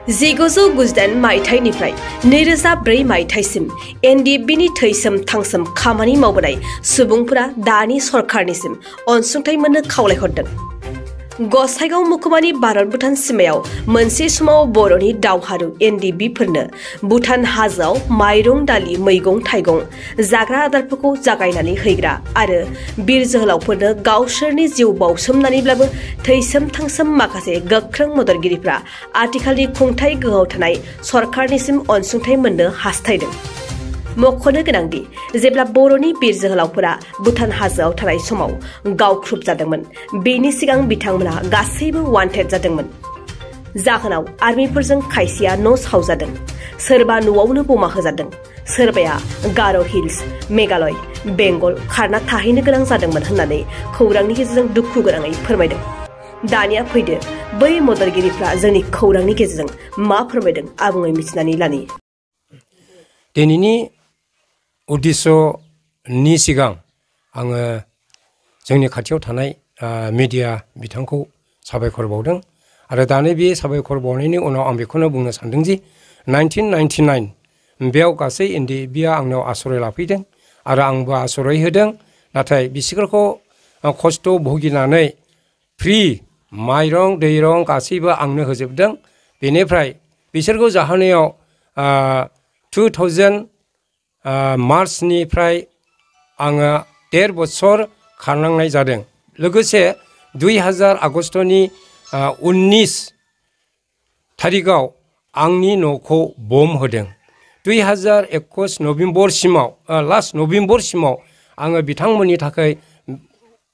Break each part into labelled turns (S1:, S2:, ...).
S1: 1999 मायथाइनिफ्राय 2004 मायथाइसिम एनडिएफबिनि थैसोम थांसोम खामानि मावबोनाय सुबुंफोरा दानि सरकारनिसिम अनसुंथाइ मोननो खावलायहरदों। गसाइगाव महकुमानि भारत भुटान सीमायाव मोनसे समाव बर'नि दावहारु एनडिएफबिफोरनो भुटान हाजोआव माइरं दालि मैगं थाइगं जाग्रा आदारफोरखौ जागायनानै हैग्रा आरो बिर जोहोलावफोरनो गावसोरनि जिउ बावसोमनानैब्लाबो थैसोम थांसोम माखासे गोख्रों मददगिरिफ्रा आथिखालनि खुंथाय गोहोआव थानाय सरकारनिसिम अनसुंथाइ मोननो हास्थायदों। मख'नो गोनांदि जेब्ला बर'नि बिर जोहोलावफोरा भुटान हाजोआव थानाय समाव गावख्रुब जादोंमोन, बेनि सिगां बिथांमोना गासैबो वान्टेड जादोंमोन। जाहोनाव आर्मिफोरजों खायसेया न' सावजादों, सोरबा न'आवनो बमा होजादों, सोरबाया गार' हिल्स, मेघालय, बेंगल खारना थाहैनो गोनां जादोंमोन होननानै खौरांनि गेजेरजों दुखु गोनाङै फोरमायदों। दानिया फैदो बै मददगिरिफ्रा जोंनि खौरांनि गेजेरजों मा फोरमायदों आबुङै मिथिनानै लानि।
S2: दिनैनि उद्देश्यनि सिगां आङो जोंनि खाथियाव थानाय मिडिया बिथांखौ साबायखर बावदों आरो दानि बे साबायखर बावनायनि उनाव आं बेखौनो बुंनो सानदों जि 1999 बेयाव गासै एनडिएफबिआ आंनाव आश्रय लाफैदों आरो आंबो आश्रय होदों। नाथाय बिसोरखौ खस्थ' भुगिनानै फ्रि माइरं दैरं गासैबो आंनो होजोबदों। बेनिफ्राय बिसोरखौ जाहोनायाव 2000 मार्चनिफ्राय आङो 1.5 बोसोर खारनांनाय जादों। लोगोसे 2000 आगष्टनि 19 थारिखआव आंनि न'खौ बम होदों। 2021 नभेम्बरसिमाव लास्ट नभेम्बरसिमाव आङो बिथांमोननि थाखाय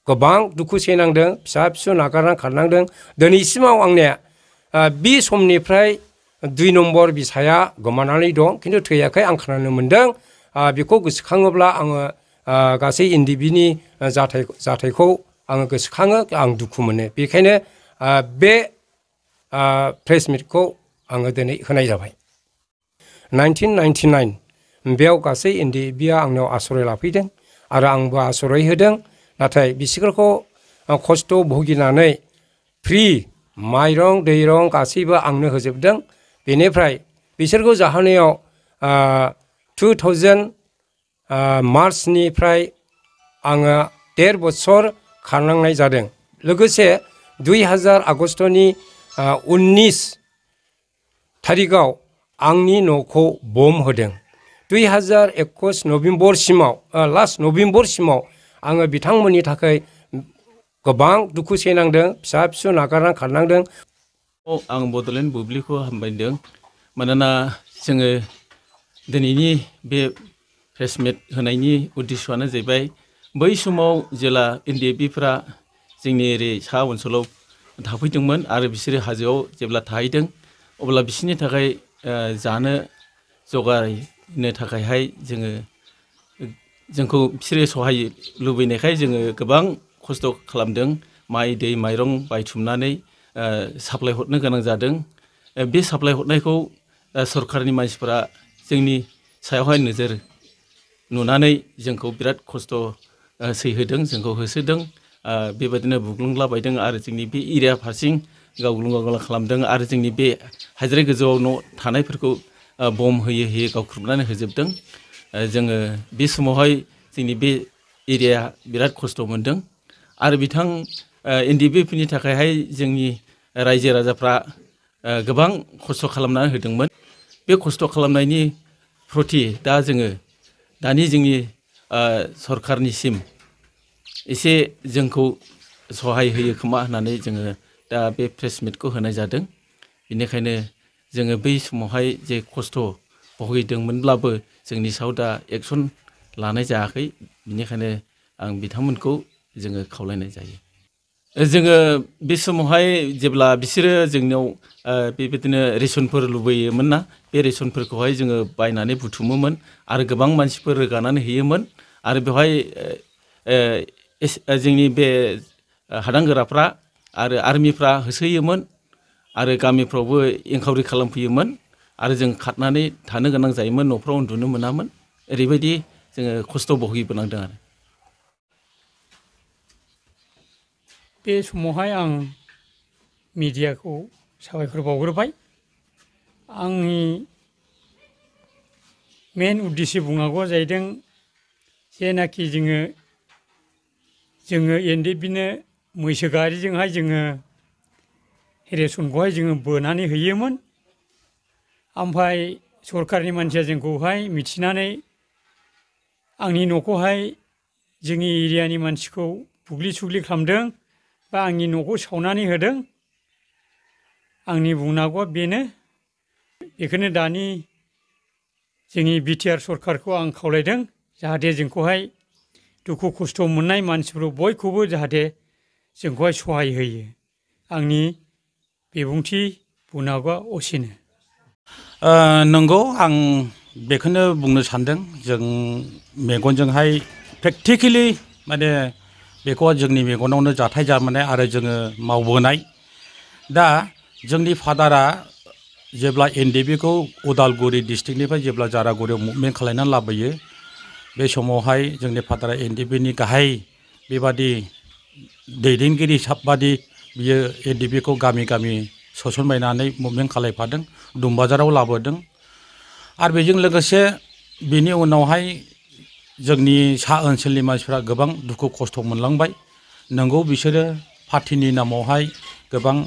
S2: गोबां दुखु सैनांदों, फिसा फिसौ नागारना खारनांदों। दिनैसिमाव आंनिया बे समनिफ्राय 2 नम्बर बिसाया गोमानानै दं, खिन्थु थैयाखै आं खोनानो मोन्दों। बेखौ गोसोखाङोब्ला आङो गासै एनडिएफबिनि जाथायखौ आङो गोसोखाङो, आं दुखु मोनो। बेखायनो बे प्रेस मिटखौ आङो दिनै होनाय जाबाय। 1999 बेयाव गासै एनडिएफबिआ आंनाव आश्रय लाफैदों आरो आंबो आश्रय होदों। नाथाय बिसोरखौ खस्थ' भुगिनानै फ्रि माइरं दैरं गासैबो आंनो होजोबदों। बेनिफ्राय बिसोरखौ जाहोनायाव 2000 मार्चनिफ्राय आङो 1.5 बोसोर खारनांनाय जादों। लोगोसे 2000 आगष्टनि 19 थारिखआव आंनि न'खौ बम होदों। 2021 नभेम्बरसिमाव लास्ट नभेम्बरसिमाव आङो बिथांमोननि थाखाय गोबां दुखु सैनांदों, फिसा फिसौ नागारना खारनांदों।
S3: आं बड'लेण्ड बुब्लिखौ हामबायदों। मानोना जोङो दिनैनि बे प्रेस मिट होनायनि उद्देश्यआनो जाहैबाय बै समाव जेला एनडिएफबिफ्रा जोंनि ओरै सा ओनसोलाव थाफैदोंमोन आरो बिसोरो हाजोआव जेब्ला थाहैदों, अब्ला बिसोरनि थाखाय जानो जगायनो थाखायहाय जोंखौ बिसोरो सहाय लुबैनायखाय जोङो गोबां खस्थ' खालामदों। माइ दै माइरं बायथुमनानै साप्लाय हरनो गोनां जादों। बे साप्लाय हरनायखौ सरकारनि मानसिफोरा जोंनि सायावहाय नोजोर नुनानै जोंखौ बिराद खस्थ' सैहोदों, जोंखौ होसोदों। बेबायदिनो बुग्लुंलाबायदों आरो जोंनि बे एरिया फारसिं गावग्लुं गावग्ला खालामदों आरो जोंनि बे हाजिरा गोजौआव न' थानायफोरखौ बम होयै होयै गावख्रुबनानै होजोबदों। जोङो बे समावहाय जोंनि बे एरियाया बिराद खस्थ' मोनदों आरो बिथां एनडिएफबिफोरनि थाखायहाय जोंनि रायजो राजाफ्रा गोबां खस्थ' खालामनानै होदोंमोन। बे खस्थ' खालामनायनि प्रति दा जोङो दानि जोंनि सरकारनिसिम एसे जोंखौ सहाय होयो खोमा होननानै जोङो दा बे प्रेस मिटखौ होनाय जादों। बेनिखायनो जोङो बै समावहाय जे खस्थ' भुगिदोंमोनब्लाबो जोंनि सायाव दा एक्सन लानाय जायाखै। बेनिखायनो आं बिथांमोनखौ जोङो खावलायनाय जायो। जोङो बे समावहाय जेब्ला बिसोरो जोंनियाव बेबायदिनो रेसनफोर लुबैयोमोन ना, बे रेसनफोरखौहाय जोङो बायनानै बुथुमोमोन आरो गोबां मानसिफोर रोगानानै हैयोमोन। आरो बेवहाय जोंनि बे हादांगोराफ्रा आरो आर्मिफ्रा होसोयोमोन आरो गामिफ्रावबो एनकाउरि खालामफैयोमोन आरो जों खारनानै थानो गोनां जायोमोन, न'फ्राव उन्दुनो मोनामोन। ओरैबायदि जोङो खस्थ' भुगिबोनांदों आरो।
S4: बे समावहाय आं मिडियाखौ साबायखर बावग्रोबाय। आंनि मेन उद्देश्य बुंनांगौआ जाहैदों जेनाखि जोङो एनडिएफबिनो मैसो गारिजोंहाय जोङो रेसनखौहाय जोङो बोनानै हैयोमोन। ओमफ्राय सरकारनि मानसिया जोंखौहाय मिथिनानै आंनि न'खौहाय जोंनि एरियानि मानसिखौ बुग्लि सुग्लि खालामदों बा आंनि न'खौ सावनानै होदों। आंनि बुंनांगौआ बेनो। बेखौनो दानि जोंनि बिटिआर सरकारखौ आं खावलायदों जाहाथे जोंखौहाय दुखु खस्थ' मोननाय मानसिफोर बयखौबो जाहाथे जोंखौहाय सहाय होयो। आंनि बिबुंथि बुंनांगौआ असेनो।
S5: नंगौ आं बेखौनो बुंनो सानदों जों मेगनजोंहाय प्रेक्टिकेलि माने बेखौ जोंनि मेगनावनो जाथाय जाबोनाय आरो जोङो मावबोनाय। दा जोंनि फादारा जेब्ला एनडिएफबिखौ उदालगुरि डिस्ट्रिक्टनिफ्राय जेब्ला जारागुरियाव मुभमेन्ट खालायनानै लाबोयो बे समावहाय जोंनि फादारा एनडिएफबिनि गाहाय बेबादि दैदेनगिरि बादि बियो एनडिएफबिखौ गामि गामि सोसनबायनानै मुभमेन्ट खालायफादों, दुमबाजाराव लाबोदों। आरो बेजों लोगोसे बेनि उनावहाय जोंनि सा ओनसोलनि मानसिफ्रा गोबां दुखु खस्थ' मोनलांबाय। नंगौ बिसोरो पार्टिनि नामावहाय गोबां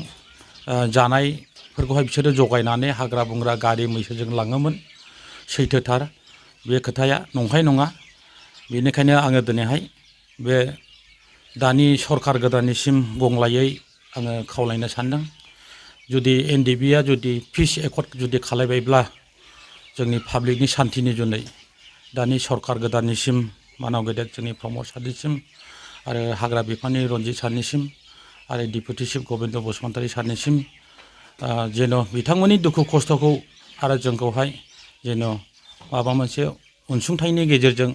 S5: जानायफोरखौहाय बिसोरो जगायनानै हाग्रा बंग्रा गारि मैसोजों लाङोमोन। सैथोथार बे खोथाया, नंखाय नङा। बेनिखायनो आङो दिनैहाय बे दानि सरकार गोदाननिसिम गंलायै आङो खावलायनो सानदों जुदि एनडिएफबिआ जुदि पिस एकर्ड जुदि खालायबायब्ला जोंनि पाब्लिकनि सान्थिनि जुनै दानि सरकार गोदाननिसिम मानाव गेदेर जोंनि प्रमद सारनिसिम आरो हाग्रा बिफाननि रनजित सारनिसिम आरो डिपुटि चिफ गबिन्द बसुमतारी सारनिसिम जेन' बिथांमोननि दुखु खस्थ'खौ आरो जोंखौहाय जेन' माबा मोनसे अनसुंथाइनि गेजेरजों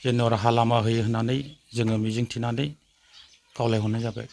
S5: जेन' राहा लामा होयो होननानै जोङो मिजिंथिनानै खावलायहरनाय जाबाय।